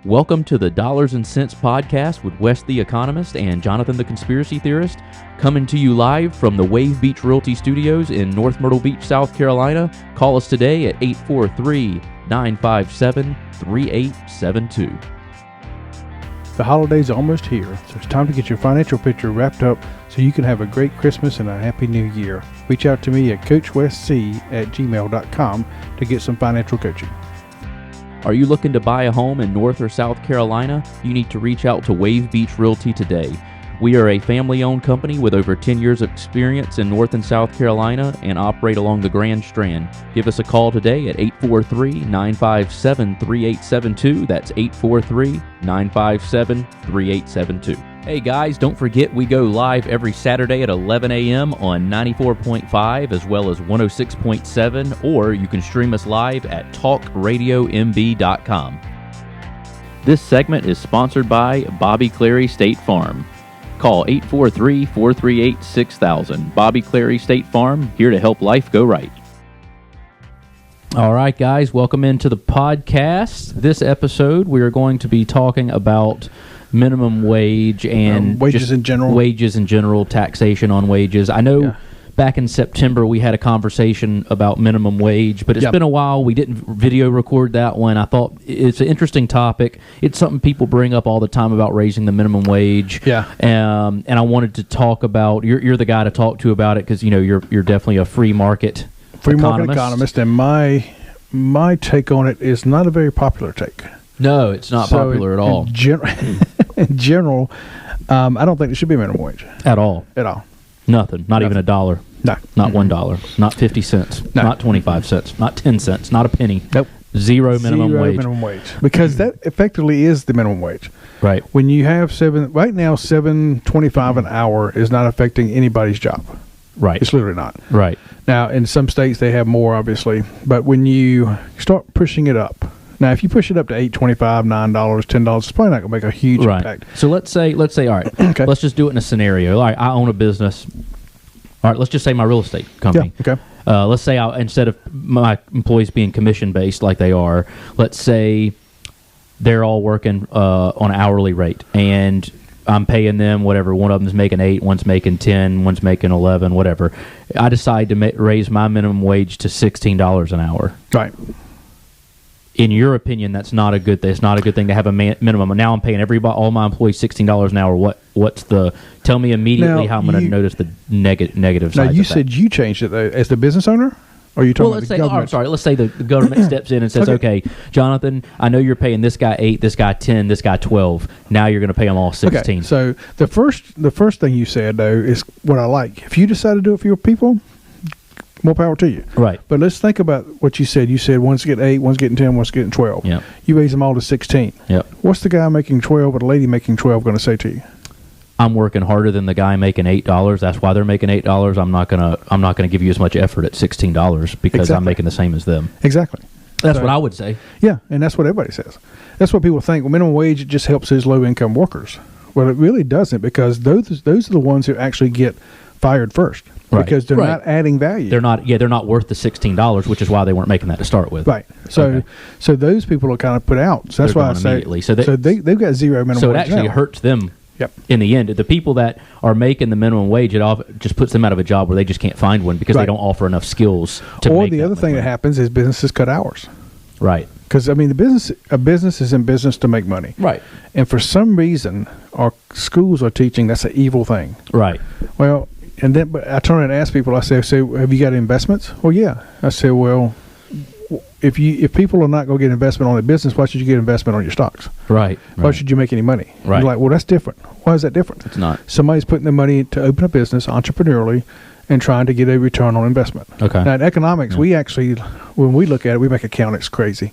Welcome to the Dollars and Cents Podcast with Wes the Economist and Jonathan the Conspiracy Theorist, coming to you live from the Wave Beach Realty Studios in North Myrtle Beach, South Carolina. Call us today at 843-957-3872. The holidays are almost here, so it's time to get your financial picture wrapped up so you can have a great Christmas and a happy new year. Reach out to me at coachwestc@gmail.com to get some financial coaching. Are you looking to buy a home in North or South Carolina? You need to reach out to Wave Beach Realty today. We are a family-owned company with over 10 years of experience in North and South Carolina and operate along the Grand Strand. Give us a call today at 843-957-3872. That's 843-957-3872. Hey guys, don't forget we go live every Saturday at 11 a.m. on 94.5 as well as 106.7, or you can stream us live at talkradiomb.com. This segment is sponsored by Bobby Clary State Farm. Call 843-438-6000. Bobby Clary State Farm, here to help life go right. All right, guys, welcome into the podcast. This episode, we are going to be talking about minimum wage and wages in general, taxation on wages. I know back in September we had a conversation about minimum wage, but it's been a while. We didn't video record that one. I thought it's an interesting topic. It's something people bring up all the time about raising the minimum wage. Yeah. And I wanted to talk about, you're the guy to talk to about it because, you know, you're definitely a free market economist. And my take on it is not a very popular take. No, it's not popular at all. In general, I don't think it should be minimum wage. At all. Nothing. Not even $1. No. Not $1. Not 50 cents. No. Not 25 cents. Not 10 cents. Not a penny. Nope. Zero minimum wage. Because that effectively is the minimum wage. Right. When you have $7.25 an hour is not affecting anybody's job. Right. It's literally not. Right. Now, in some states they have more, obviously, but when you start pushing it up, now if you push it up to $8.25, $9, $10, it's probably not going to make a huge impact. So let's say, all right, okay. Let's just do it in a scenario. All right, I own a business. All right, let's just say my real estate company. Yeah, okay. Let's say instead of my employees being commission-based like they are, let's say they're all working on an hourly rate, and I'm paying them whatever. One of them's making 8, one's making 10, one's making 11, whatever. I decide to raise my minimum wage to $16 an hour. Right. In your opinion, that's not a good thing. It's not a good thing to have a minimum. Now I'm paying all my employees $16 an hour. What's the? Tell me immediately how I'm going to notice the negative side. Now you said you changed it though, as the business owner. Or are you talking about the government? Let's say the government steps in and says, okay, Jonathan, I know you're paying this guy 8, this guy 10, this guy 12. Now you're going to pay them all 16. Okay, so the first thing you said, though, is what I like. If you decide to do it for your people, more power to you. Right. But let's think about what you said. You said one's getting 8, one's getting 10, one's getting 12. Yep. You raise them all to 16. Yep. What's the guy making 12 or the lady making 12 going to say to you? I'm working harder than the guy making $8. That's why they're making $8. I'm not gonna give you as much effort at $16 because I'm making the same as them. Exactly. That's what I would say. Yeah, and that's what everybody says. That's what people think. Well, minimum wage, it just helps those low income workers. Well, it really doesn't, because those are the ones who actually get fired first. Right. Because they're not adding value. They're not worth the $16, which is why they weren't making that to start with. Right. So those people are kind of put out. So that's why I say they've got zero minimum wage. So it actually hurts them. Yep. In the end, the people that are making the minimum wage, it just puts them out of a job where they just can't find one because they don't offer enough skills to make. Or the other thing that happens is businesses cut hours. Right. Because a business is in business to make money. Right. And for some reason, our schools are teaching that's an evil thing. Right. Well, but I turn and ask people. I say, have you got investments? Well, yeah. I say, well, if people are not going to get investment on a business, why should you get investment on your stocks? Right. Why should you make any money? Right. You're like, well, that's different. Why is that different? It's not. Somebody's putting their money to open a business entrepreneurially and trying to get a return on investment. Okay. Now, in economics, we actually, when we look at it, we make accountants crazy.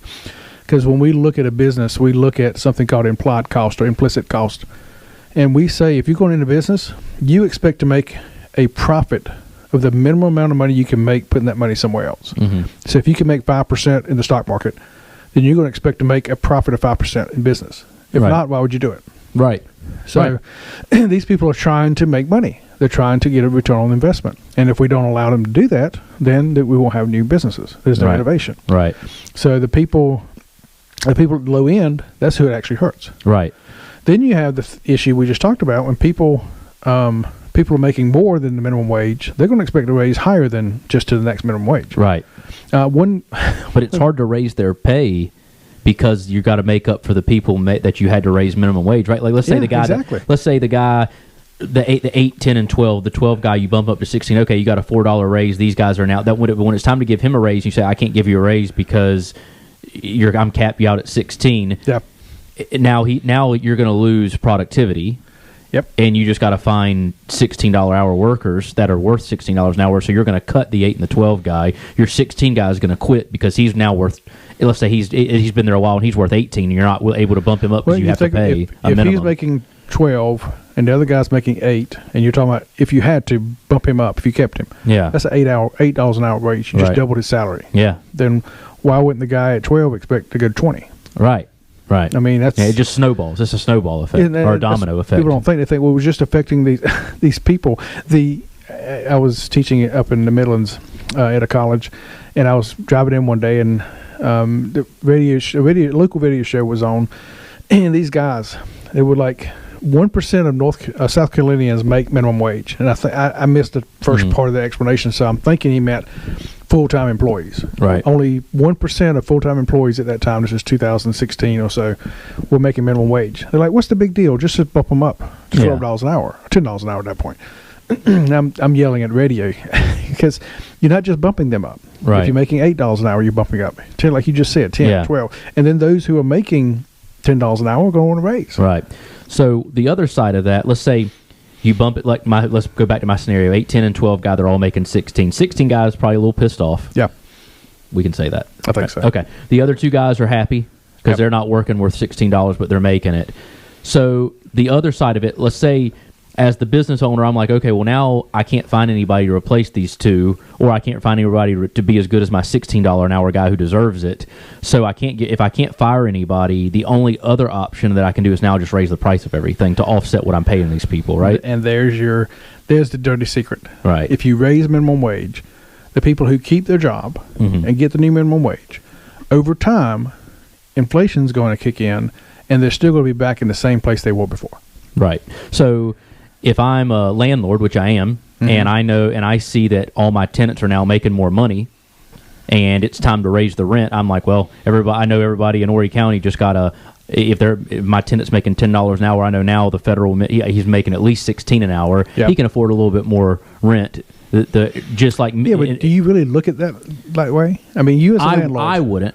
Because when we look at a business, we look at something called implied cost or implicit cost. And we say, if you're going into business, you expect to make a profit of the minimum amount of money you can make putting that money somewhere else. Mm-hmm. So if you can make 5% in the stock market, then you're going to expect to make a profit of 5% in business. If not, why would you do it? Right. So these people are trying to make money. They're trying to get a return on investment. And if we don't allow them to do that, then we won't have new businesses. There's no innovation. Right. So the people The people at the low end, that's who it actually hurts. Right. Then you have the issue we just talked about when people are making more than the minimum wage. They're going to expect a raise higher than just to the next minimum wage. Right. But it's hard to raise their pay because you got to make up for the people that you had to raise minimum wage, right? Like let's say the guy, the 8, 10, and 12, the 12 guy you bump up to 16. Okay, you got a $4 raise. These guys are now that when it's time to give him a raise, you say I can't give you a raise because I'm capped you out at 16. Yeah. Now you're going to lose productivity. Yep. And you just got to find $16 hour workers that are worth $16 an hour. So you're going to cut the 8 and the 12 guy. Your 16 guy is going to quit because he's now worth. Let's say he's been there a while and he's worth 18. And you're not able to bump him up because you have to pay a minimum. If he's making 12 and the other guy's making 8, and you're talking about if you had to bump him up, if you kept him, that's an $8 an hour wage. You just doubled his salary. Yeah. Then why wouldn't the guy at 12 expect to go to 20? Right. Right. I mean, that's it. Just snowballs. It's a snowball effect or a domino effect. People don't think. They think, well, it was just affecting these people. I was teaching up in the Midlands at a college, and I was driving in one day, and the local radio show was on, and these guys, they were like 1% of South Carolinians make minimum wage, and I missed the first part of the explanation, so I'm thinking he meant full-time employees. Right. Only 1% of full-time employees at that time, this is 2016 or so, were making minimum wage. They're like, what's the big deal? Just to bump them up to $12 an hour, $10 an hour at that point. I'm yelling at radio because you're not just bumping them up. Right. If you're making $8 an hour, you're bumping up 10, like you just said, 10, 12. And then those who are making $10 an hour are going to want to raise. Right. So the other side of that, let's say you bump it like let's go back to my scenario. 8, 10, and 12 guy, they're all making 16. 16 guys probably a little pissed off. Yeah. We can say that. I think so. Okay. The other 2 guys are happy because they're not working worth $16, but they're making it. So the other side of it, let's say as the business owner, I'm like, okay, well now I can't find anybody to replace these 2, or I can't find anybody to be as good as my $16 an hour guy who deserves it. So if I can't fire anybody, the only other option that I can do is now just raise the price of everything to offset what I'm paying these people, right? And there's the dirty secret. Right. If you raise minimum wage, the people who keep their job and get the new minimum wage, over time, inflation's going to kick in, and they're still going to be back in the same place they were before. Right. So if I'm a landlord, which I am, and I know and I see that all my tenants are now making more money, and it's time to raise the rent, I'm like, well, I know everybody in Horry County just got if my tenant's making $10 an hour, I know now the federal he's making at least $16 an hour. Yep. He can afford a little bit more rent. Just like but do you really look at that way? I mean, you as a landlord,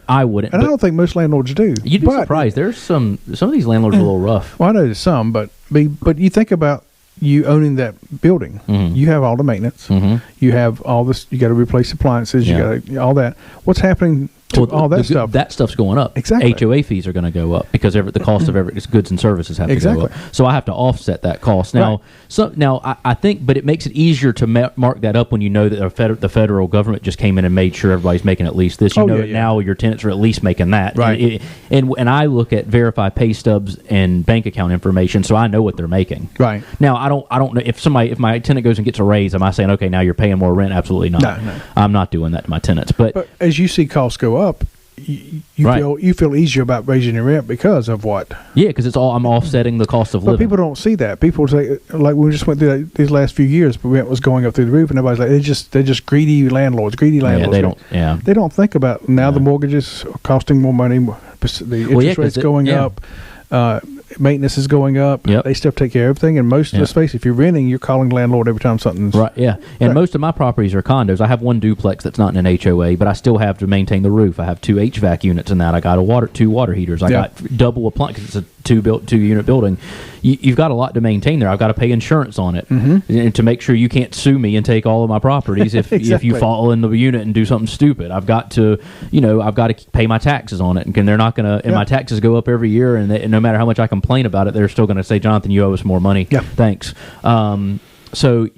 I wouldn't, and I don't think most landlords do. You'd be surprised. There's some of these landlords are a little rough. Well, I know there's some, but you think about you owning that building. You have all the maintenance. You have all this. You got to replace appliances. You got all that. What's happening to all that stuff? That stuff's going up. Exactly. HOA fees are going to go up because the cost of every goods and services have to go up. So I have to offset that cost now. Right. I think, but it makes it easier to mark that up when you know that the federal government just came in and made sure everybody's making at least this. Now your tenants are at least making that. Right. And I look at verified pay stubs and bank account information, so I know what they're making. Right. Now I don't know if my tenant goes and gets a raise, am I saying okay now you're paying more rent? Absolutely not. No. I'm not doing that to my tenants. But as you see costs go up, you feel easier about raising your rent because of what? Yeah, because I'm offsetting the cost of living. But people don't see that. People say, like we just went through these last few years, but rent was going up through the roof, and everybody's like, they're just greedy landlords. Yeah, they don't think about now the mortgages are costing more money, the interest rates going up. Maintenance is going up. Yep. They still take care of everything. And most, let's face it, if you're renting, you're calling landlord every time something's... Right, yeah. And most of my properties are condos. I have one duplex that's not in an HOA, but I still have to maintain the roof. I have 2 HVAC units in that. I got 2 water heaters. I got double appliance because it's a 2-unit building. You've got a lot to maintain there. I've got to pay insurance on it and to make sure you can't sue me and take all of my properties if you fall in the unit and do something stupid. I've got to pay my taxes on it, and they're not going to. And my taxes go up every year, and no matter how much I complain about it, they're still going to say, "Jonathan, you owe us more money." Yeah, thanks. So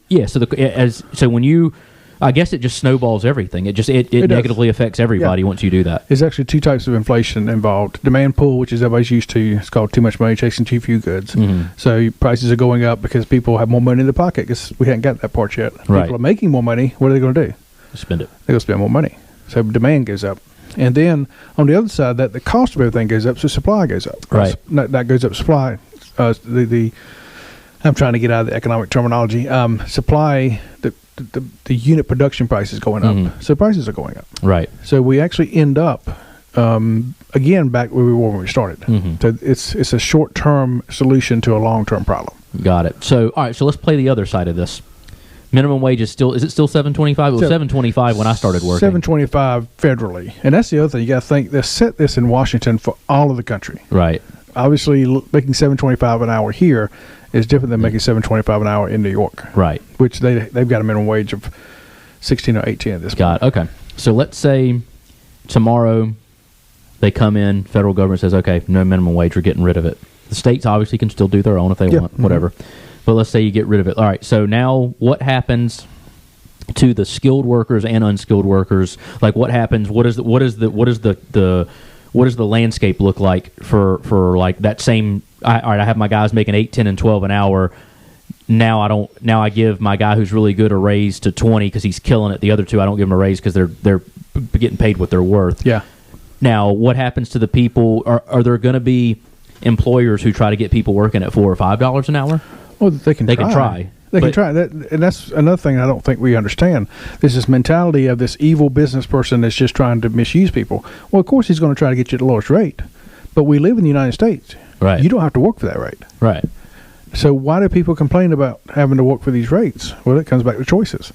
when you. I guess it just snowballs everything. It negatively affects everybody once you do that. There's actually 2 types of inflation involved. Demand pull, which is everybody's used to. It's called too much money chasing too few goods. So prices are going up because people have more money in their pocket because we haven't got that part yet. Right. People are making more money. What are they going to do? Spend it. They're going to spend more money. So demand goes up. And then on the other side, that the cost of everything goes up, so supply goes up. Right. That goes up. Supply. I'm trying to get out of the economic terminology. Supply. The unit production price is going up, so prices are going up. Right. So we actually end up again back where we were when we started. So it's a short-term solution to a long-term problem. Got it. So all right. So let's play the other side of this. Minimum wage is still $7.25? It was $7.25 when I started working. $7.25 federally, and that's the other thing you got to think. They set this in Washington for all of the country. Right. Obviously, making $7.25 an hour here is different than making $7.25 an hour in New York. Right. Which they've got a minimum wage of 16 or 18 at this point. Got it. Okay. So let's say tomorrow they come in, federal government says, okay, no minimum wage, we're getting rid of it. The states obviously can still do their own if they want, whatever. But let's say you get rid of it. All right. So now what happens to the skilled workers and unskilled workers? Like what happens? What does the landscape look like for like that same? All right. I have my guys making 8, 10, and 12 an hour. Now I give my guy who's really good a raise to 20 because he's killing it. The other two I don't give them a raise because they're getting paid what they're worth. Yeah. Now what happens to the people? Are there going to be employers who try to get people working at $4 or $5 an hour? Well, they can try. They can try that, and that's another thing I don't think we understand. There's this mentality of this evil business person that's just trying to misuse people. Well, of course he's going to try to get you the lowest rate, but we live in the United States. Right. You don't have to work for that rate. Right. So why do people complain about having to work for these rates? Well, it comes back to choices.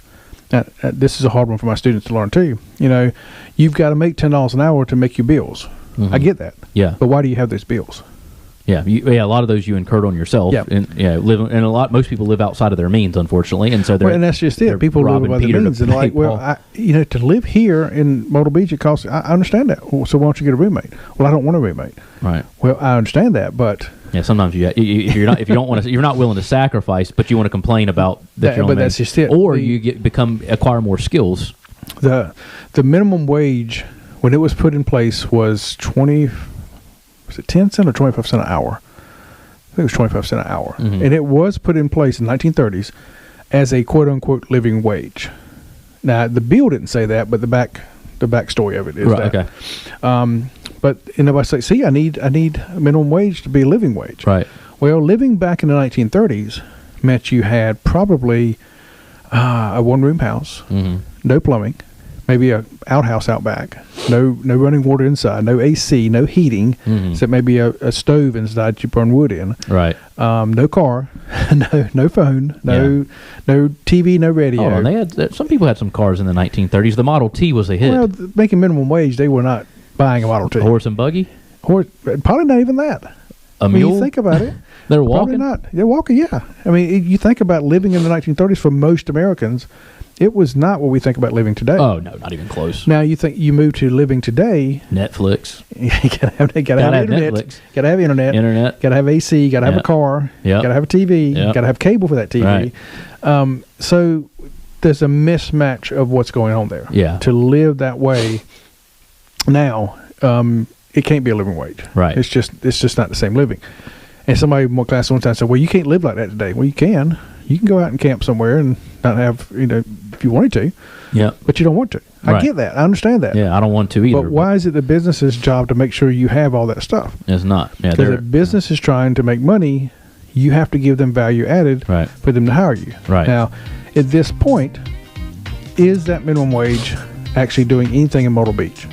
This is a hard one for my students to learn too. You know, you've got to make $10 an hour to make your bills. I get that. Yeah. But why do you have those bills? Yeah, a lot of those you incurred on yourself. Yep. And most people live outside of their means, unfortunately, and so and that's just it. People live by their means, and to live here in Myrtle Beach, it costs. I understand that. So why don't you get a roommate? Well, I don't want a roommate. Right. Well, I understand that, but sometimes if you're not willing to sacrifice, but you want to complain about that. But that's just it. Or you acquire more skills. The minimum wage when it was put in place was 10 cents or 25 cents an hour? I think it was 25 cents an hour. And it was put in place in the 1930s as a quote-unquote living wage. Now, the bill didn't say that, but the backstory of it is that. Okay. But everybody say, see, I need a minimum wage to be a living wage. Right. Well, living back in the 1930s meant you had probably a one-room house, no plumbing, maybe a outhouse out back, no running water inside, no AC, no heating, except maybe a stove inside you burn wood in. Right. No car, no phone, no TV, no radio. Oh, and they had some people had some cars in the 1930s. The Model T was a hit. Well, making minimum wage, they were not buying a Model T. Horse and buggy? Probably not even that. A mule? When you think about it. They're walking? Probably not. They're walking, yeah. I mean, you think about living in the 1930s for most Americans, it was not what we think about living today. Oh, no, not even close. Now, you move to living today. Netflix. You gotta have internet. Netflix. Gotta have internet. Gotta have AC. Gotta have a car. Yep. Gotta have a TV. Yep. Gotta have cable for that TV. Right. So there's a mismatch of what's going on there. Yeah. To live that way now, it can't be a living wage. Right. It's just not the same living. And somebody in my class one time said, well, you can't live like that today. Well, you can. You can go out and camp somewhere and not have, if you wanted to. Yeah. But you don't want to. I get that. I understand that. Yeah, I don't want to either. But why is it the business's job to make sure you have all that stuff? It's not. Yeah, because if business is trying to make money, you have to give them value added for them to hire you. Right. Now, at this point, is that minimum wage actually doing anything in Myrtle Beach?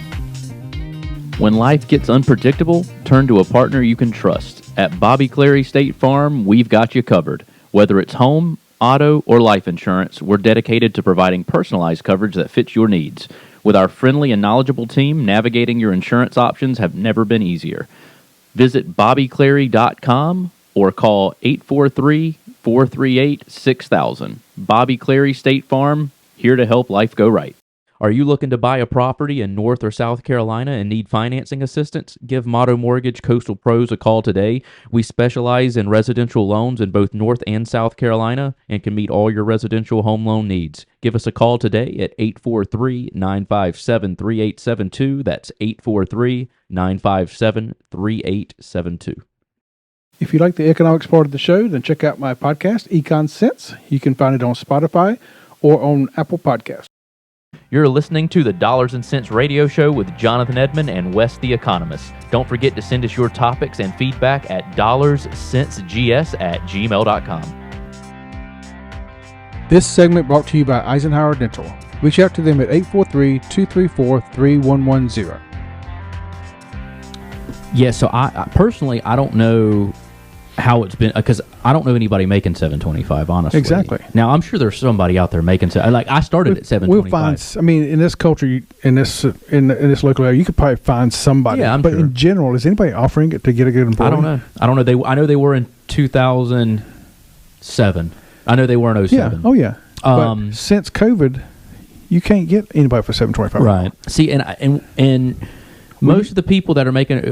When life gets unpredictable, turn to a partner you can trust. At Bobby Clary State Farm, we've got you covered. Whether it's home, auto, or life insurance, we're dedicated to providing personalized coverage that fits your needs. With our friendly and knowledgeable team, navigating your insurance options have never been easier. Visit bobbyclary.com or call 843-438-6000. Bobby Clary State Farm, here to help life go right. Are you looking to buy a property in North or South Carolina and need financing assistance? Give Motto Mortgage Coastal Pros a call today. We specialize in residential loans in both North and South Carolina and can meet all your residential home loan needs. Give us a call today at 843-957-3872. That's 843-957-3872. If you like the economics part of the show, then check out my podcast, Econ Sense. You can find it on Spotify or on Apple Podcasts. You're listening to the Dollars and Cents Radio Show with Jonathan Edmond and Wes the Economist. Don't forget to send us your topics and feedback at dollarscentsgs@gmail.com. This segment brought to you by Eisenhower Dental. Reach out to them at 843-234-3110. Yeah, so I personally, I don't know how it's been, because I don't know anybody making $7.25, honestly. Exactly. Now, I'm sure there's somebody out there making, like, I started at $7.25. We'll find, I mean, in this culture, in this local area, you could probably find somebody. Yeah, but sure. in general, is anybody offering it to get a good employee? I don't know. I know they were in 2007. I know they were in 07. Yeah. Oh, yeah. But since COVID, you can't get anybody for $7.25. Right. See, and most of the people that are making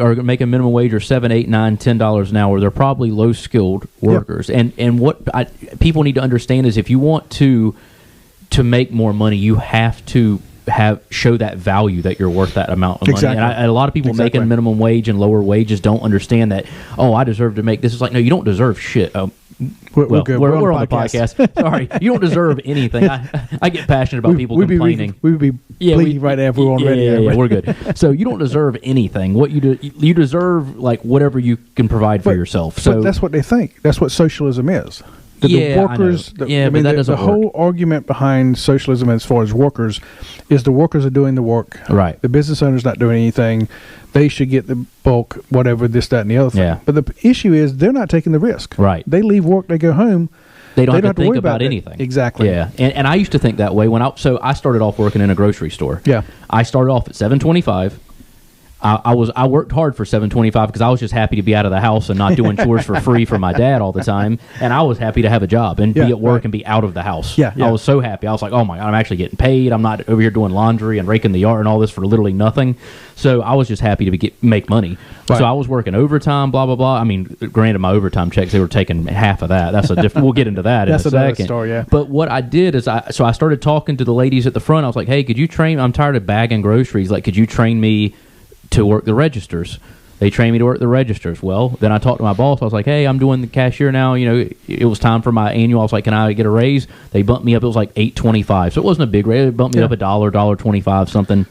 minimum wage are $7, $8, $9, $10 an hour. They're probably low skilled workers. Yep. And what people need to understand is, if you want to make more money, you have to show that value, that you're worth that amount of money. Exactly. And a lot of people making minimum wage and lower wages don't understand that. Oh, I deserve to make this. Is like, no, you don't deserve shit. We're on the podcast. Sorry, you don't deserve anything. I get passionate about people complaining. We would be bleeding right now if we were on radio. Yeah, we're good. So you don't deserve anything. What you deserve, like, whatever you can provide for yourself. So but that's what they think. That's what socialism is. The workers. But that doesn't the whole argument behind socialism, as far as workers, is the workers are doing the work. Right. The business owner's not doing anything. They should get the bulk, whatever, this, that, and the other thing. Yeah. But the issue is they're not taking the risk. Right. They leave work, they go home. They don't have to think about anything. Exactly. Yeah. And I used to think that way so I started off working in a grocery store. Yeah. I started off at $7.25. I worked hard for $7.25 because I was just happy to be out of the house and not doing chores for free for my dad all the time, and I was happy to have a job and be at work and be out of the house. Yeah, I was so happy. I was like, oh my God, I'm actually getting paid. I'm not over here doing laundry and raking the yard and all this for literally nothing. So I was just happy to make money. Right. So I was working overtime, blah blah blah. I mean, granted, my overtime checks, they were taking half of that. That's a different. We'll get into that in a second. That's another story. Yeah. But what I did is I started talking to the ladies at the front. I was like, hey, could you train? I'm tired of bagging groceries. Like, could you train me to work the registers? They trained me to work the registers. Well, then I talked to my boss. I was like, hey, I'm doing the cashier now. You know, it was time for my annual. I was like, can I get a raise? They bumped me up. It was like $8.25. So it wasn't a big raise. They bumped me up $1.25, something.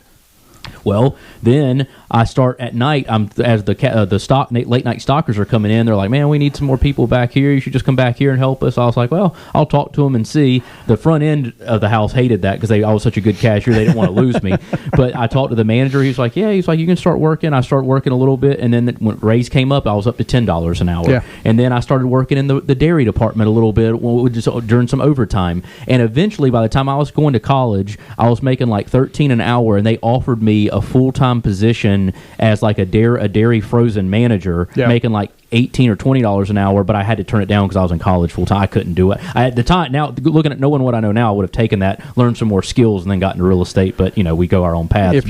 Well, then I start at night. As the late night stockers are coming in. They're like, man, we need some more people back here. You should just come back here and help us. I was like, well, I'll talk to them and see. The front end of the house hated that because I was such a good cashier. They didn't want to lose me. But I talked to the manager. He was like, yeah. He's like, you can start working. I started working a little bit, and then when raise came up, I was up to $10 an hour. Yeah. And then I started working in the dairy department a little bit, just during some overtime. And eventually, by the time I was going to college, I was making like $13 an hour, and they offered me a full-time position as like a dairy frozen manager, making like $18 or $20 an hour, but I had to turn it down because I was in college full time. I couldn't do it. At the time, now knowing what I know now, I would have taken that, learned some more skills, and then got into real estate. But we go our own paths.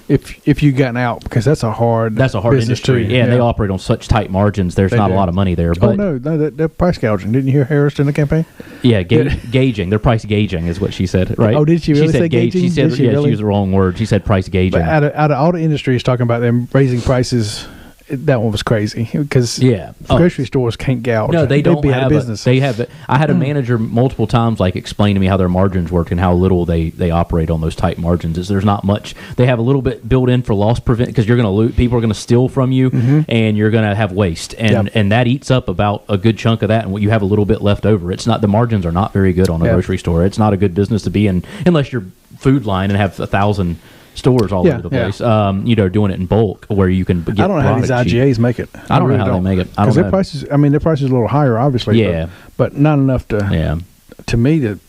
If you gotten out, because that's a hard industry. Yeah, they operate on such tight margins. There's not a lot of money there. But they're price gouging. Didn't you hear Harris in the campaign? Yeah, gauging. They're price gauging is what she said, right? Oh, did she really say gauging? She said, she used the wrong word. She said price gauging. But out of all the industries talking about them raising prices, that one was crazy because grocery stores can't gouge. No, they don't be have out of business. They have it. I had a manager multiple times explain to me how their margins work and how little they operate on those tight margins. Is there's not much. They have a little bit built in for loss prevent because you're going to lose. People are going to steal from you, and you're going to have waste, and that eats up about a good chunk of that. And what you have a little bit left over. It's not, the margins are not very good on a grocery store. It's not a good business to be in unless you're Food Line and have 1,000 stores all over the place. Doing it in bulk where you can get. I don't know how these IGAs make it. I don't know how they make it. Because their prices. I mean, their prices are a little higher, obviously. Yeah, but not enough to. Yeah. To me, to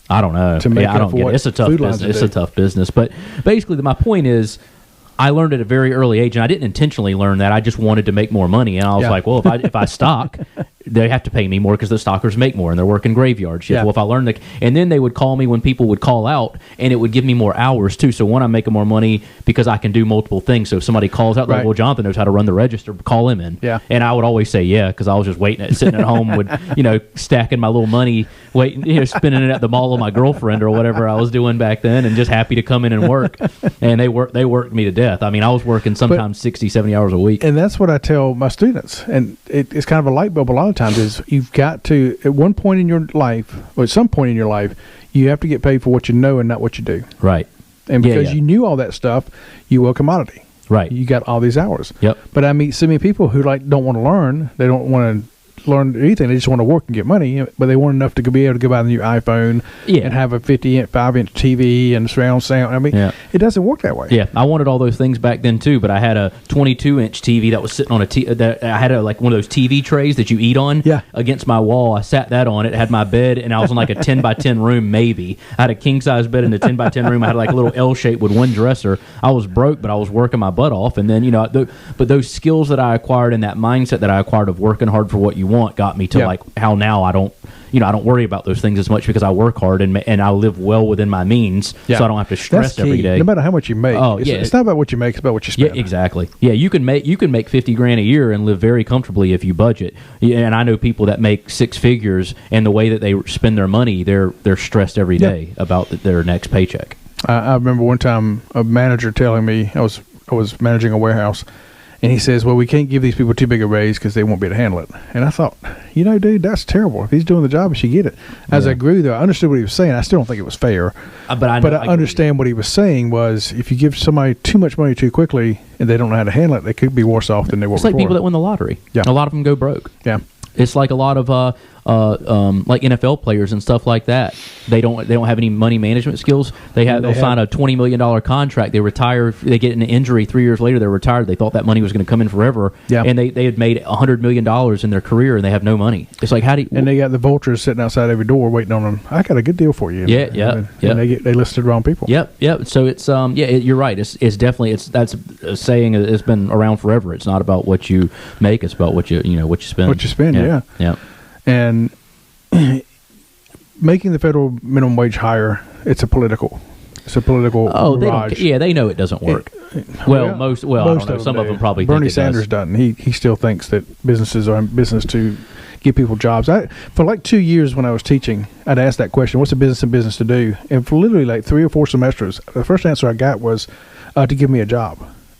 I don't know. To make I don't get it. It's a tough business. It's a tough business. But basically, my point is, I learned at a very early age, and I didn't intentionally learn that. I just wanted to make more money, and I was like, well, if I stock, they have to pay me more because the stockers make more, and they're working graveyards. Well, if I learn and then they would call me when people would call out, and it would give me more hours too. So one, I'm making more money because I can do multiple things. So if somebody calls out, like, well, Jonathan knows how to run the register, call him in. Yeah. And I would always say because I was just sitting at home with stacking my little money, waiting, spending it at the mall with my girlfriend or whatever I was doing back then, and just happy to come in and work. And they worked me to death. I mean, I was working sometimes 60, 70 hours a week. And that's what I tell my students. And it's kind of a light bulb a lot of times is you've got to, at one point in your life, or at some point in your life, You have to get paid for what you know and not what you do. Right. And because you knew all that stuff, you were a commodity. Right. You got all these hours. Yep. But I meet so many people who don't want to learn. They don't want to learn anything. They just want to work and get money, but they want enough to be able to go buy the new iPhone and have a 5-inch TV and surround sound. I mean, it doesn't work that way. Yeah, I wanted all those things back then too, but I had a 22-inch TV that was sitting on I had like one of those TV trays that you eat on against my wall. I sat that on it, had my bed, and I was in like a 10 by 10 room maybe. I had a king-size bed in the 10 by 10 room. I had like a little L shape with one dresser. I was broke, but I was working my butt off. And then, but those skills that I acquired and that mindset that I acquired of working hard for what you want got me to like how now I don't worry about those things as much because I work hard and I live well within my means, so I don't have to stress every day. No matter how much you make, it's not about what you make; it's about what you spend. Yeah, exactly. Yeah, you can make $50,000 a year and live very comfortably if you budget. Yeah, and I know people that make six figures, and the way that they spend their money, they're stressed every day about their next paycheck. I remember one time a manager telling me I was managing a warehouse. And he says, well, we can't give these people too big a raise because they won't be able to handle it. And I thought, dude, that's terrible. If he's doing the job, he should get it. As I grew, though, I understood what he was saying. I still don't think it was fair. But I understand what he was saying was if you give somebody too much money too quickly and they don't know how to handle it, they could be worse off than they were before. It's like people that win the lottery. Yeah. A lot of them go broke. Yeah. It's like a lot of like NFL players and stuff like that. They don't have any money management skills. They'll sign a $20 million contract. They retire. They get an injury 3 years later. They're retired. They thought that money was going to come in forever. Yeah. And they had made $100 million in their career and they have no money. It's like how do you? And they got the vultures sitting outside every door waiting on them. I got a good deal for you. And they listed wrong people. Yep. So it's you're right. It's definitely that's a saying. It's been around forever. It's not about what you make. It's about what you spend. What you spend. Yeah. And making the federal minimum wage higher, it's a political mirage. They know it doesn't work. Most I don't know. Some of them probably Bernie think Sanders doesn't. He still thinks that businesses are in business to give people jobs. For like 2 years when I was teaching, I'd ask that question, what's a business in business to do? And for literally like 3 or 4 semesters, the first answer I got was to give me a job.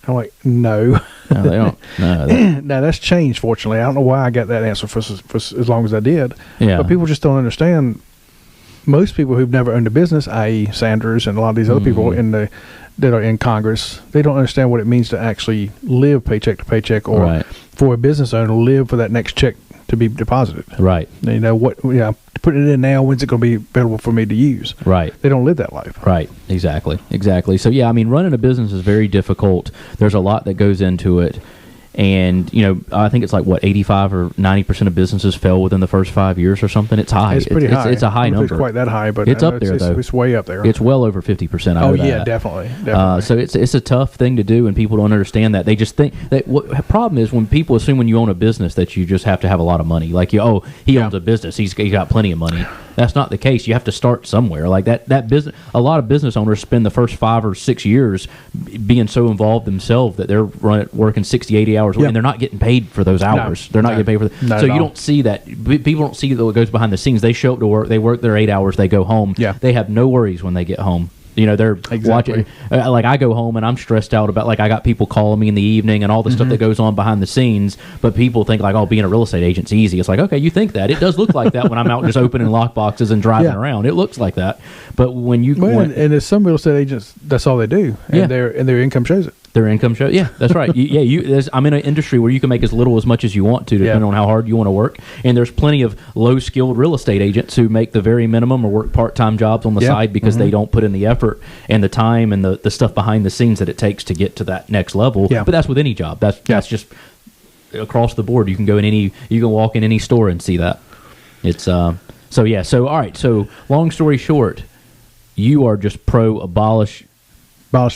I'm like, no. No, they don't. No, now, that's changed, fortunately. I don't know why I got that answer for as long as I did. Yeah. But people just don't understand. Most people who've never owned a business, i.e. Sanders and a lot of these other people that are in Congress, they don't understand what it means to actually live paycheck to paycheck or for a business owner to live for that next check to be deposited. Right. Putting it in now, when's it going to be available for me to use? Right. They don't live that life. Right. Exactly. So, running a business is very difficult. There's a lot that goes into it. And, I think it's like, 85 or 90% of businesses fail within the first 5 years or something. It's high. It's pretty high. It's a high number. It's quite that high, but it's up there, though. It's way up there. It's well over 50%. Oh, yeah, definitely. So it's a tough thing to do, and people don't understand that. They just think that the problem is when people assume when you own a business that you just have to have a lot of money. Like, he owns a business. He's got plenty of money. That's not the case. You have to start somewhere. Like that business. A lot of business owners spend the first 5 or 6 years being so involved themselves that they're working 60, 80 hours a week, and they're not getting paid for those hours. They're not getting paid for that. So you don't see that. People don't see what goes behind the scenes. They show up to work. They work their 8 hours. They go home. Yeah. They have no worries when they get home. They're watching. Like I go home and I'm stressed out about I got people calling me in the evening and all the stuff that goes on behind the scenes. But people think being a real estate agent's easy. It's like, okay, you think that. It does look like that when I'm out just opening lock boxes and driving around. It looks like that. But when you and there's some real estate agents, that's all they do, and their income shows it. Their income shows. Yeah, that's right. I'm in an industry where you can make as little as much as you want to, depending on how hard you want to work. And there's plenty of low-skilled real estate agents who make the very minimum or work part-time jobs on the side because they don't put in the effort and the time and the stuff behind the scenes that it takes to get to that next level. Yeah. But that's with any job. That's just across the board. You can walk in any store and see that. It's So all right. So long story short, you are just pro abolish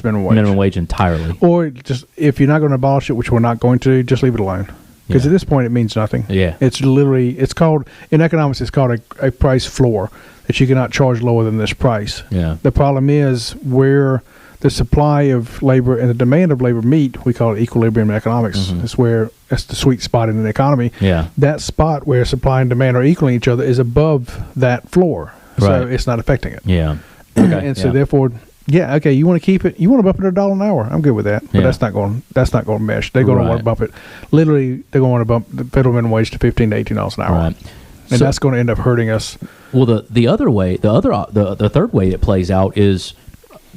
minimum wage entirely. Or just, if you're not going to abolish it, which we're not going to, just leave it alone. Because at this point, it means nothing. Yeah. It's literally, in economics, it's called a price floor, that you cannot charge lower than this price. Yeah. The problem is where the supply of labor and the demand of labor meet, we call it equilibrium in economics. Mm-hmm. That's the sweet spot in an economy. Yeah. That spot where supply and demand are equaling each other is above that floor. So it's not affecting it. Yeah. Okay. And so therefore, you want to keep it. You want to bump it $1 an hour. I'm good with that. But that's not going to mesh. They're going to want to bump it. Literally, they're going to want to bump the federal minimum wage to $15 to $18 an hour. Right. and that's going to end up hurting us. Well, the other way, the third way it plays out is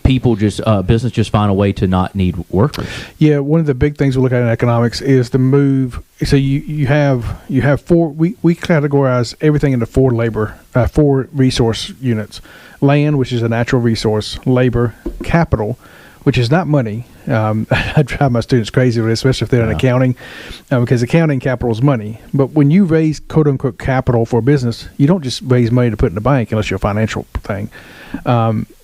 people business just find a way to not need workers. Yeah, one of the big things we look at in economics is the move. So you have four. We categorize everything into four resource units: land, which is a natural resource; labor, capital, which is not money. I drive my students crazy with it, especially if they're in accounting, because accounting capital is money. But when you raise quote unquote capital for a business, you don't just raise money to put in the bank unless you're a financial thing.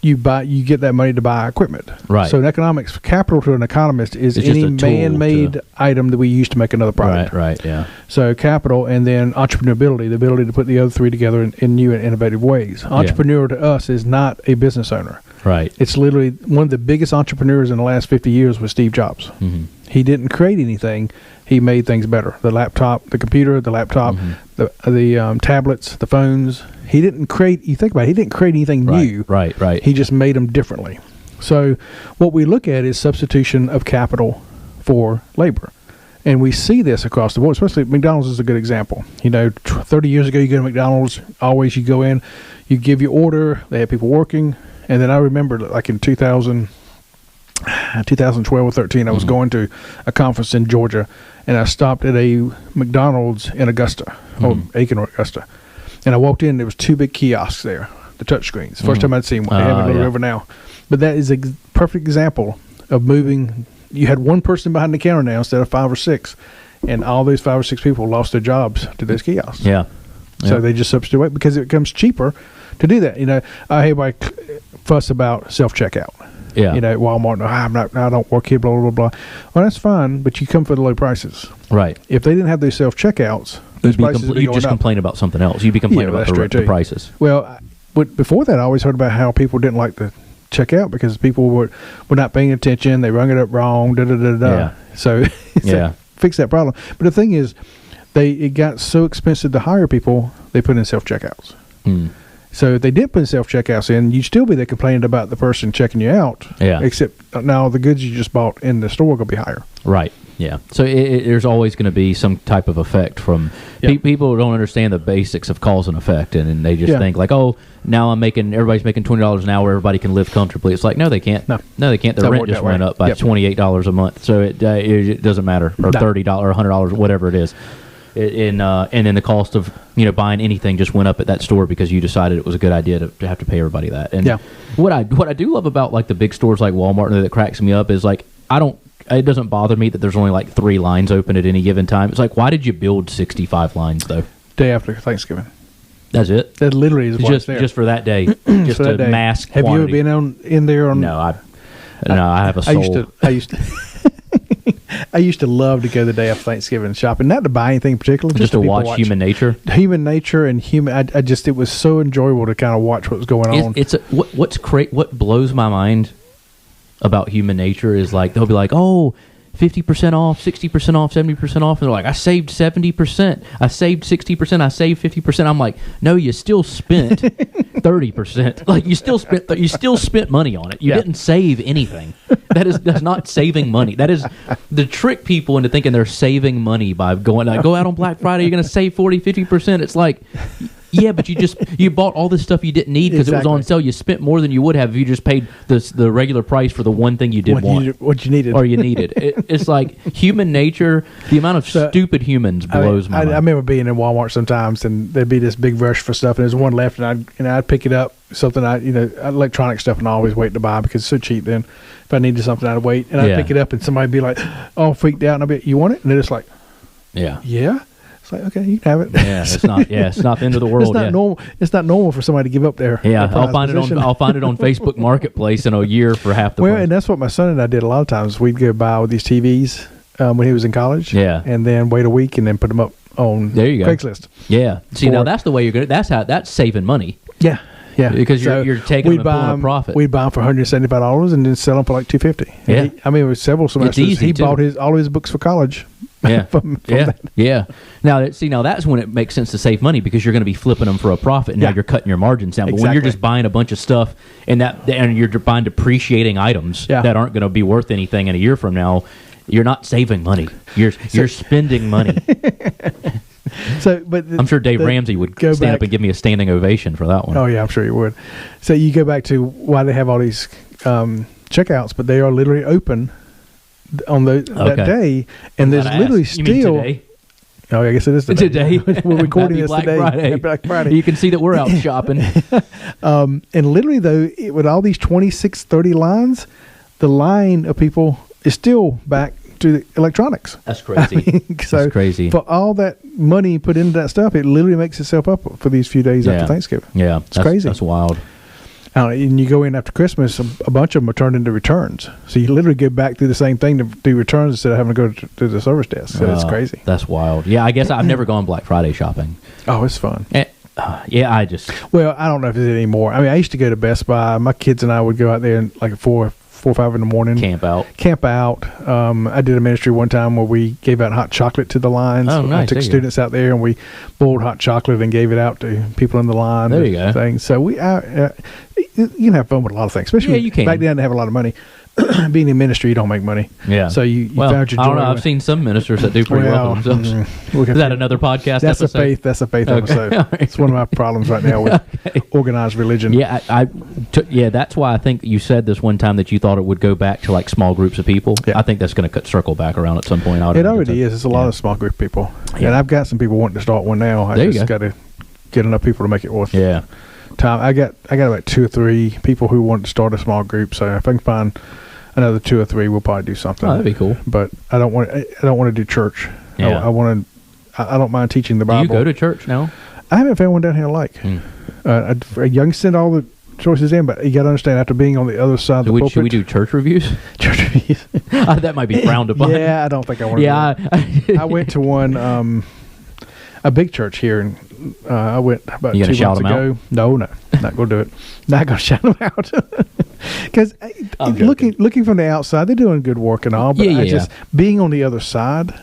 You get that money to buy equipment. Right. So in economics, capital to an economist is any man-made item that we use to make another product. Right. Yeah. So capital, and then entrepreneurability, the ability to put the other three together in new and innovative ways. Entrepreneur to us is not a business owner. Right. It's literally one of the biggest entrepreneurs in the last 50 years was Steve Jobs. Mm-hmm. He didn't create anything. He made things better. The laptop, the computer, the laptop, the tablets, the phones. He didn't create, you think about it, he didn't create anything new. Right. He just made them differently. So what we look at is substitution of capital for labor. And we see this across the board, especially McDonald's is a good example. 30 years ago, you go to McDonald's, always you go in, you give your order, they have people working. And then I remember, like in 2012 or 13, I was going to a conference in Georgia, and I stopped at a McDonald's in Augusta, or Aiken or Augusta. And I walked in, there was two big kiosks there, the touch screens. First time I'd seen one. They have it in Little River now. But that is a perfect example of moving. You had one person behind the counter now instead of 5 or 6, and all those 5 or 6 people lost their jobs to those kiosks. Yeah. So they just substitute away because it becomes cheaper to do that. I hear everybody fuss about self-checkout. Yeah. Walmart, I don't work here, blah, blah, blah. Well, that's fine, but you come for the low prices. Right. If they didn't have those self-checkouts, those prices would be you just going up. complain about something else. You'd be complaining about the prices. Well, before that, I always heard about how people didn't like to check out because people were not paying attention. They rung it up wrong, da-da-da-da. Yeah. So fix that problem. But the thing is, it got so expensive to hire people, they put in self-checkouts. So if they did put self-checkouts in, you'd still be there complaining about the person checking you out. Yeah. Except now the goods you just bought in the store are going to be higher. Right. Yeah. So there's always going to be some type of effect from people who don't understand the basics of cause and effect, and they just think like, oh, now everybody's making $20 an hour, everybody can live comfortably. It's like, no, they can't. No, they can't. Their rent just went up by $28 a month, so it doesn't matter, or $30 or $100, whatever it is. And then the cost of buying anything just went up at that store because you decided it was a good idea to have to pay everybody that. And what I do love about like the big stores like Walmart that cracks me up is like it doesn't bother me that there's only like 3 lines open at any given time. It's like, why did you build 65 lines though? Day after Thanksgiving. That's it. That literally is what's there. Just for that day, just a mass quantity. Have you ever been in there on? No, I have a soul. I used to love to go the day after Thanksgiving shopping, not to buy anything in particular, just to watch human nature. Human nature and human. It was so enjoyable to kind of watch what was going on. What blows my mind about human nature is like they'll be like, oh, 50% off, 60% off, 70% off, and they're like, I saved 70%, I saved 60%, I saved 50%. I'm like, no, you still spent 30%. Like you still spent money on it. You didn't save anything. That's not saving money. That is the trick people into thinking they're saving money by go out on Black Friday, you're going to save 40-50%. It's like, yeah, but you bought all this stuff you didn't need because it was on sale. You spent more than you would have if you just paid the regular price for the one thing you did want. What you needed. Or you needed. It's like human nature, the amount of stupid humans blows my mind. I remember being in Walmart sometimes, and there'd be this big rush for stuff, and there's one left, and I'd pick it up, something electronic stuff, and I always wait to buy because it's so cheap then. If I needed something, I'd wait, and I'd pick it up, and somebody'd be like, all freaked out, and I'd be, you want it? And they're just like, yeah. It's like, okay, you can have it. Yeah, it's not the end of the world. It's not normal. It's not normal for somebody to give up their I'll find it on Facebook Marketplace in a year for half the price. And that's what my son and I did a lot of times. We'd go buy with these TVs when he was in college. Yeah, and then wait a week and then put them up on Craigslist. Yeah. See, now that's the way you're good. That's saving money. Yeah. Yeah, because you're taking them and pulling a profit. We'd buy them for $175 and then sell them for like $250. Yeah, it was several semesters. He bought all his books for college. Yeah, from yeah. Now that's when it makes sense to save money because you're going to be flipping them for a profit. And now you're cutting your margins down. But when you're just buying a bunch of stuff and you're buying depreciating items that aren't going to be worth anything in a year from now, you're not saving money. You're spending money. So, but I'm sure Dave Ramsey would go stand back- up and give me a standing ovation for that one. Oh yeah, I'm sure you would. So you go back to why they have all these checkouts, but they are literally open on that Okay. day, and there's Gotta literally ask. You mean still. today? Oh, I guess it is today. We're recording Happy this Black today. Friday. Happy Black Friday. You can see that we're out shopping. And literally, though, with all these 26, 30 lines, the line of people is still back to the electronics. That's crazy. So That's crazy. for all that money put into that stuff, it literally makes itself up for these few days after Thanksgiving. Yeah, It's crazy. That's wild. And you go in after Christmas, a bunch of them are turned into returns. So you literally go back through the same thing to do returns instead of having to go to the service desk. So it's crazy. That's wild. Yeah, I guess I've never gone Black Friday shopping. Oh, it's fun. Yeah, I just Well, I don't know if it's anymore. I mean, I used to go to Best Buy. My kids and I would go out there and like at 4 or 5 in the morning. camp out. I did a ministry one time where we gave out hot chocolate to the lines. Oh, nice. I took There you students out there and we boiled hot chocolate and gave it out to people in the line. There you go. Things. So you can have fun with a lot of things, especially Yeah, you can. back then they have a lot of money. Being in ministry, you don't make money. Yeah. So you well, found your joy. I don't know. I've seen some ministers that do pretty well for themselves. Is Is that another podcast That's episode? That's a faith Okay. episode. All right. It's one of my problems right now with organized religion. Yeah, yeah. That's why I think you said this one time that you thought it would go back to like small groups of people. Yeah. I think that's going to circle back around at some point. It already is. It's a lot of small group people, Yeah. and I've got some people wanting to start one now. I There you just go. got to get enough people to make it worth Yeah. time. I got about 2 or 3 people who want to start a small group. So if I can find another 2 or 3, we'll probably do something. Oh, that'd be cool. But I don't want to do church. Yeah. I want to. I don't mind teaching the Do Bible. you go to church now? I haven't found one down here I like. Young send all the choices in, but you got to understand after being on the other side of the pulpit. Should we do church reviews? church reviews? That might be frowned upon. Yeah, I don't think I want to. Yeah. I went to one, a big church here, and I went about You 2 gonna shout months them ago. out? No, not going to do it. Not going to shout them out. Because I'm joking. looking from the outside, they're doing good work and all, but Yeah, I yeah, just being on the other side,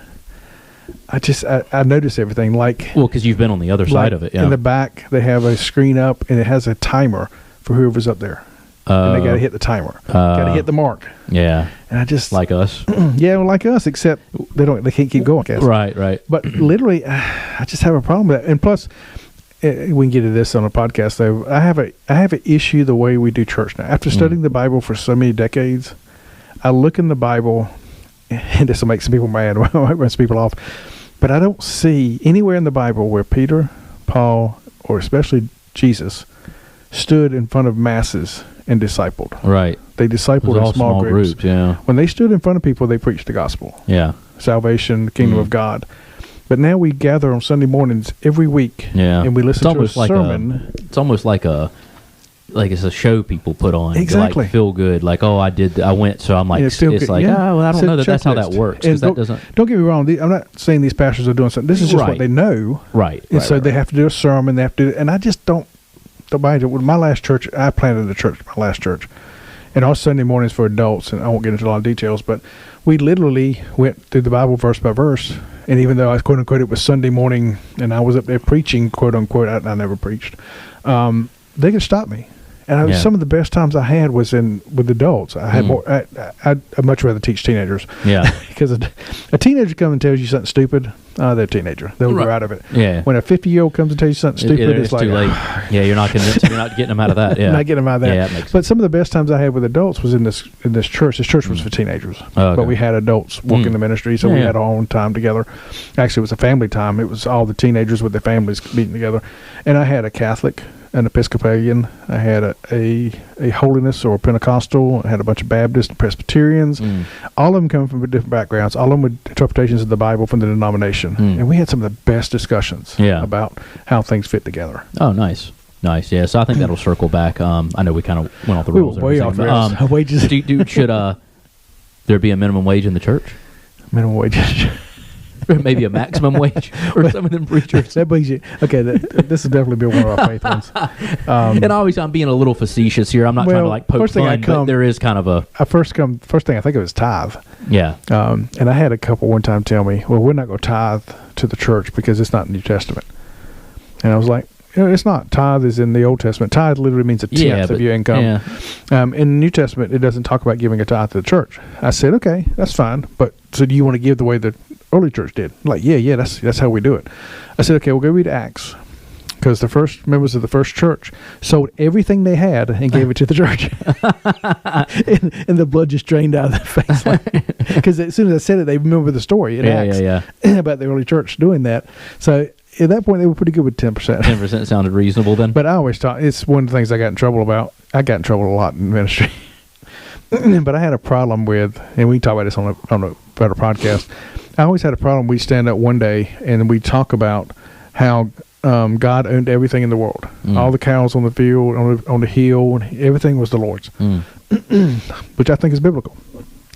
I notice everything. Like Well, because you've been on the other side of it. Yeah. in the back, they have a screen up, and it has a timer for whoever's up there, and they got to hit the timer, got to hit the mark. Yeah. And I just Like us. yeah, well, like us, except they can't keep going. I guess. Right. Right. But literally, I just have a problem with that. And plus, we can get to this on a podcast though. I have an issue the way we do church now. After studying the Bible for so many decades, I look in the Bible, and this will make some people mad. It might run some people off, but I don't see anywhere in the Bible where Peter, Paul, or especially Jesus stood in front of masses and discipled. Right. They It was discipled all in small groups. Yeah. When they stood in front of people, they preached the gospel. Yeah. Salvation, the kingdom of God. But now we gather on Sunday mornings every week, Yeah. and we listen to a sermon. It's almost like it's a show people put on Exactly. to like feel good. Like, oh, I went, so I'm like, Yeah, it's feel good. like, Yeah. oh, well, I don't It's a know that's how that checklist. works. And 'Cause that doesn't. Don't get me wrong. I'm not saying these pastors are doing something. This is just Right. what they know, Right. and right, so right, they right. have to do a sermon. They have to, and I just don't mind it. With my last church, I planted a church. My last church, and our Sunday mornings for adults. And I won't get into a lot of details, but we literally went through the Bible verse by verse. And even though I quote unquote it was Sunday morning, and I was up there preaching quote unquote, I never preached. They could stop me, and Yeah. some of the best times I had was with adults. I had more. I'd much rather teach teenagers. Yeah. Because a teenager comes and tells you something stupid, they're a teenager. They'll grow out of it. Yeah. When a 50-year-old comes and tells you something stupid, it's like too late. Yeah, you're not getting them out of that. Yeah. not getting them out of that. Yeah, that makes But some of the best times I had with adults was in this church. This church was for teenagers, Oh, okay. but we had adults working the ministry, so we Yeah. had our own time together. Actually, it was a family time. It was all the teenagers with their families meeting together, and I had a Catholic, an Episcopalian. I had a holiness or Pentecostal. I had a bunch of Baptists and Presbyterians. All of them coming from different backgrounds. All of them with interpretations of the Bible from the denomination. And we had some of the best discussions about how things fit together. Oh, nice. Nice. Yeah. So I think that'll circle back. I know we kind of went off the We rails. were way and off the everything, rails. Wages. Should there be a minimum wage in the church? Minimum wage. Or maybe a maximum wage for some of them preachers? That brings you. Okay, this has definitely been one of our faith ones. And obviously, I'm being a little facetious here. I'm not trying to like poke fun, but there is kind of a First thing I think of is tithe. yeah. And I had a couple one time tell me, "Well, we're not going to tithe to the church because it's not in the New Testament." And I was like, it's not. Tithe is in the Old Testament. Tithe literally means a tenth of your income. Yeah. In the New Testament, it doesn't talk about giving a tithe to the church. I said, okay, that's fine. But so do you want to give the way that early church did. Like, yeah, that's how we do it. I said, okay, we'll go read Acts. Because the first members of the first church sold everything they had and gave it to the church. and the blood just drained out of their face. Because as soon as I said it, they remember the story in Acts about the early church doing that. So at that point, they were pretty good with 10%. 10% sounded reasonable then. But I always thought, it's one of the things I got in trouble about. I got in trouble a lot in ministry. But I had a problem with, and we can talk about this on a better podcast. I always had a problem. We'd stand up one day and we'd talk about how God owned everything in the world. All the cows on the field, on the hill, and everything was the Lord's, which I think is biblical.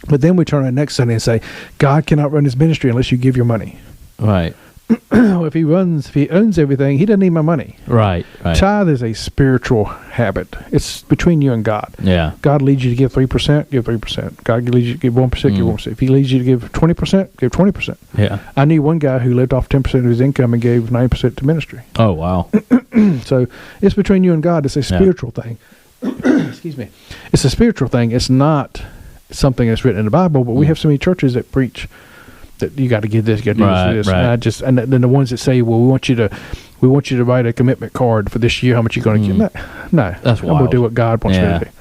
But then we turn around next Sunday and say, God cannot run his ministry unless you give your money. Right. If he owns everything, he doesn't need my money. Right. Tithe is a spiritual habit. It's between you and God. Yeah. God leads you to give 3%, give 3%. God leads you to give 1%, give 1%. If he leads you to give 20%, give 20%. Yeah. I knew one guy who lived off 10% of his income and gave 9% to ministry. Oh, wow. So it's between you and God. It's a spiritual thing. Excuse me. It's a spiritual thing. It's not something that's written in the Bible, but we have so many churches that preach that you got to give this, you got to do this. Right. And then the ones that say, well, we want you to write a commitment card for this year. How much you going to give? No, that's wild. I'm going to do what God wants me to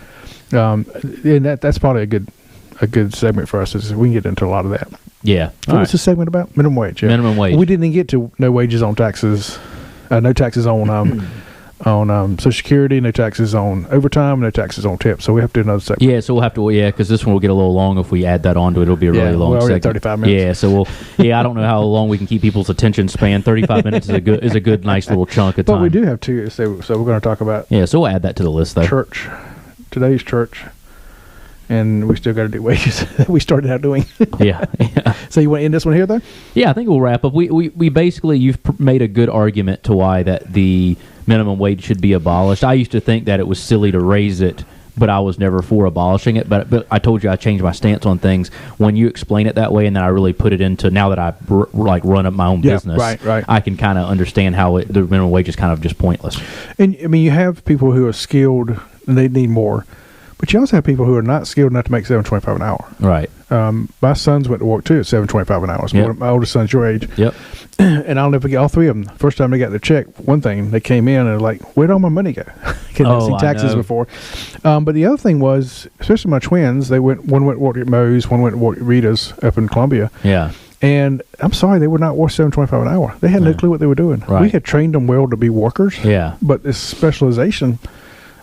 do. And that's probably a good segment for us. Is we can get into a lot of that. Yeah. So what's this segment about? Minimum wage. Yeah. Minimum wage. We didn't get to no wages on taxes, no taxes on Social Security, no taxes on overtime, no taxes on tips. So we have to do another segment. Yeah, so we'll have to, because this one will get a little long if we add that on to it. It'll be a really long segment. 35 minutes. Yeah, so I don't know how long we can keep people's attention span. 35 minutes is a good, nice little chunk of time. But we do have two, so we're going to talk about so we'll add that to the list, though. Church, today's church, and we still got to do wages that we started out doing. Yeah. So you want to end this one here, though? Yeah, I think we'll wrap up. We basically, you've made a good argument to why that the minimum wage should be abolished. I used to think that it was silly to raise it, but I was never for abolishing it. But I told you I changed my stance on things when you explain it that way, and then I really put it into, now that I run up my own business, right. I can kind of understand how the minimum wage is kind of just pointless. And I mean, you have people who are skilled and they need more, but you also have people who are not skilled enough to make $7.25 an hour. Right. My sons went to work too at $7.25 an hour. So my oldest son's your age. Yep. And I'll never forget, all three of them, the first time they got their check, one thing, they came in and they're like, where'd all my money go? Because they've seen taxes before. But the other thing was, especially my twins, one went to work at Moe's, one went to work at Rita's up in Columbia. Yeah. And I'm sorry, they were not worth $7.25 an hour. They had no clue what they were doing. Right. We had trained them well to be workers. Yeah. But this specialization,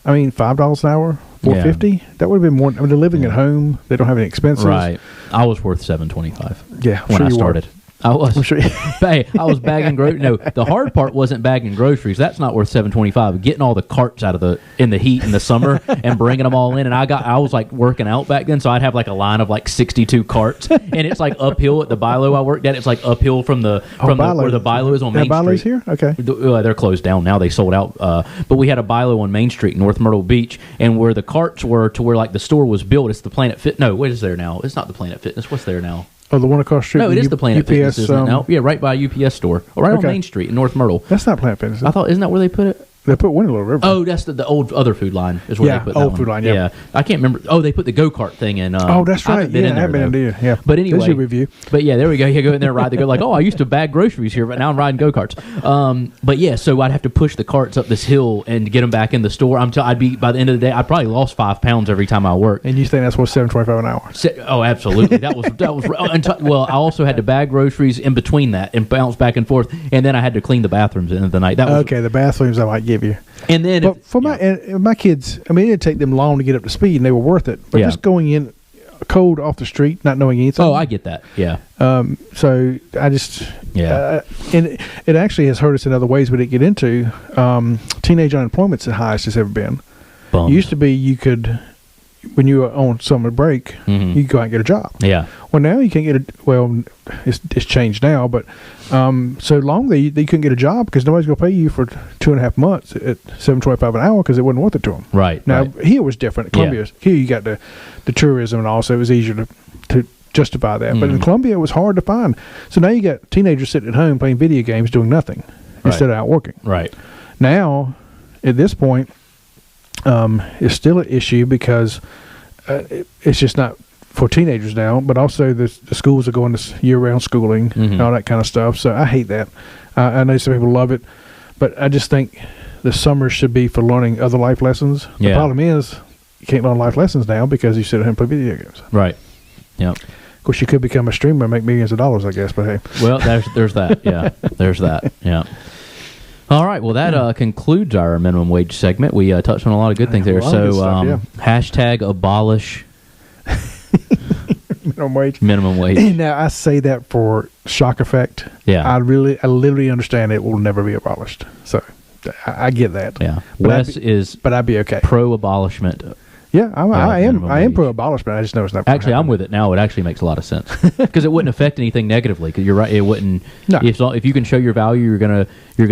I mean, $5 an hour, $4.50. That would have been more. I mean, they're living at home. They don't have any expenses. Right. I was worth $7.25. Yeah, when I started. I was. I'm sure. Hey, I was bagging groceries. No, the hard part wasn't bagging groceries. That's not worth $7.25. Getting all the carts out of in the heat in the summer and bringing them all in. And I was like working out back then, so I'd have like a line of like 62 carts, and it's like uphill at the Bilo I worked at. It's like uphill from where the Bilo is on Main Street. Bilo's here? Okay. They're closed down now. They sold out. But we had a Bilo on Main Street, North Myrtle Beach, and where the carts were to where like the store was built. It's the Planet Fit. No, what is there now? It's not the Planet Fitness. What's there now? Oh, the one across the street? No, it is the Planet Fitness, isn't it? No, yeah, right by a UPS store. Or right on Main Street in North Myrtle. That's not Planet Fitness. I thought, isn't that where they put it? They put one in Little River. Oh, that's the old other food line is where they put that old one. Food Line, yeah. I can't remember. Oh, they put the go-kart thing in. Oh, that's right. I haven't been in there. Yeah. But anyway. There's your review. But yeah, there we go. You go in there and ride the go. Like, oh, I used to bag groceries here, but now I'm riding go-karts. But yeah, so I'd have to push the carts up this hill and get them back in the store. I'd be, by the end of the day, I probably lost 5 pounds every time I worked. And you think that's worth $7.25 an hour? Oh, absolutely. That was well, I also had to bag groceries in between that and bounce back and forth, and then I had to clean the bathrooms at the end of the night. That was, okay, the bathrooms I might give you. And then, but for my kids, I mean, it didn't take them long to get up to speed, and they were worth it. But just going in cold off the street, not knowing anything. Oh, I get that. Yeah. So I just and it actually has hurt us in other ways we didn't get into. Teenage unemployment's the highest it's ever been. Bummed. It used to be you could, when you were on summer break, you could go out and get a job. Yeah. Well, now you can't get it's changed now, but so long they couldn't get a job because nobody's going to pay you for 2.5 months at $7.25 an hour because it wasn't worth it to them. Right. Now here was different. Columbia, here you got the tourism and all, so it was easier to justify that. But in Columbia, it was hard to find. So now you got teenagers sitting at home playing video games, doing nothing instead of out working. Right. Now, at this point, it's still an issue because it's just not for teenagers now, but also the schools are going to year-round schooling and all that kind of stuff. So I hate that. I know some people love it, but I just think the summer should be for learning other life lessons. The problem is you can't learn life lessons now because you sit at home and play video games. Right. Yeah. Of course, you could become a streamer and make millions of dollars, I guess, but hey. Well, there's that. Yeah. There's that. Yeah. All right. Well, that concludes our minimum wage segment. We touched on a lot of good things there. So, hashtag abolish minimum wage. Now, I say that for shock effect. Yeah. I literally understand it will never be abolished. So, I get that. Yeah. Wes is but I'd be okay. Pro-abolishment. Yeah, I am pro-abolishment. I just know it's not. Actually, I'm with it now. It actually makes a lot of sense because it wouldn't affect anything negatively. Because you're right, it wouldn't. No. If you can show your value, you're gonna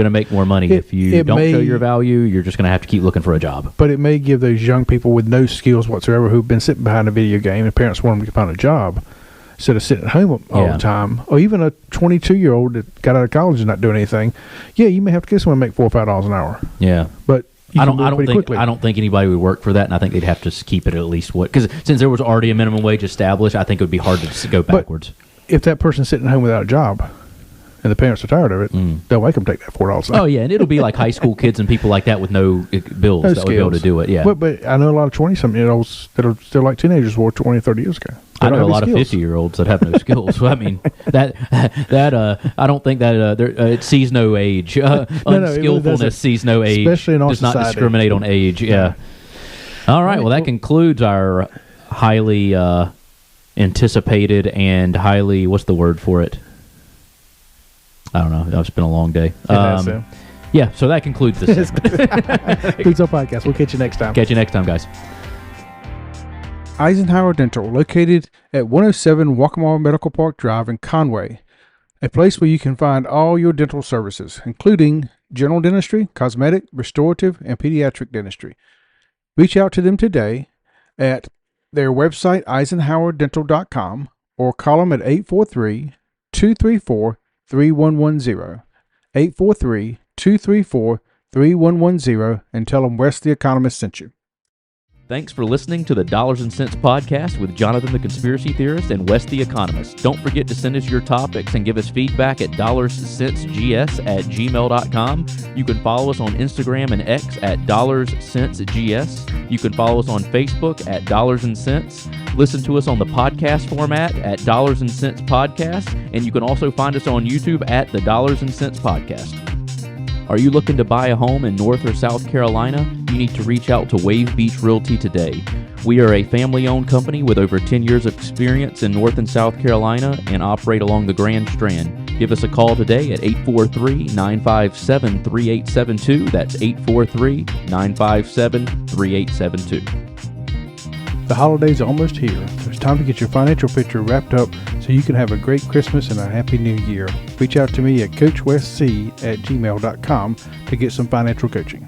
make more money. If you don't show your value, you're just gonna have to keep looking for a job. But it may give those young people with no skills whatsoever who've been sitting behind a video game and parents want them to find a job instead of sitting at home all the time, or even a 22-year-old that got out of college and not doing anything. Yeah, you may have to get someone to make $4 or $5 an hour. Yeah, but I don't think anybody would work for that, and I think they'd have to keep it at least because since there was already a minimum wage established, I think it would be hard to go backwards. But if that person's sitting at home without a job, and the parents are tired of it, they'll make them take that $4. Oh yeah, and it'll be like high school kids and people like that with no bills that would be able to do it. Yeah, but I know a lot of 20-something-year-olds that are still like teenagers were 20 or 30 years ago. I know a lot of 50-year-olds that have no skills. So, I mean, that I don't think that it sees no age. Unskillfulness sees no age. Especially in our society. Does not discriminate on age. Yeah. All right. Well, that concludes our highly anticipated and highly, what's the word for it? I don't know. It's been a long day. Yeah. So that concludes this. Concludes our podcast. We'll catch you next time. Catch you next time, guys. Eisenhower Dental, located at 107 Waccamaw Medical Park Drive in Conway, a place where you can find all your dental services, including general dentistry, cosmetic, restorative, and pediatric dentistry. Reach out to them today at their website, eisenhowerdental.com, or call them at 843-234-3110, 843-234-3110, and tell them Wes the Economist sent you. Thanks for listening to the Dollars and Cents Podcast with Jonathan the Conspiracy Theorist and Wes the Economist. Don't forget to send us your topics and give us feedback at dollarscentsgs@gmail.com. You can follow us on Instagram and X at dollarscentsgs. You can follow us on Facebook at Dollars and Cents. Listen to us on the podcast format at Dollars and Cents Podcast, and you can also find us on YouTube at the Dollars and Cents Podcast. Are you looking to buy a home in North or South Carolina? You need to reach out to Wave Beach Realty today. We are a family-owned company with over 10 years of experience in North and South Carolina and operate along the Grand Strand. Give us a call today at 843-957-3872. That's 843-957-3872. The holidays are almost here. It's time to get your financial picture wrapped up so you can have a great Christmas and a happy new year. Reach out to me at coachwestc@gmail.com to get some financial coaching.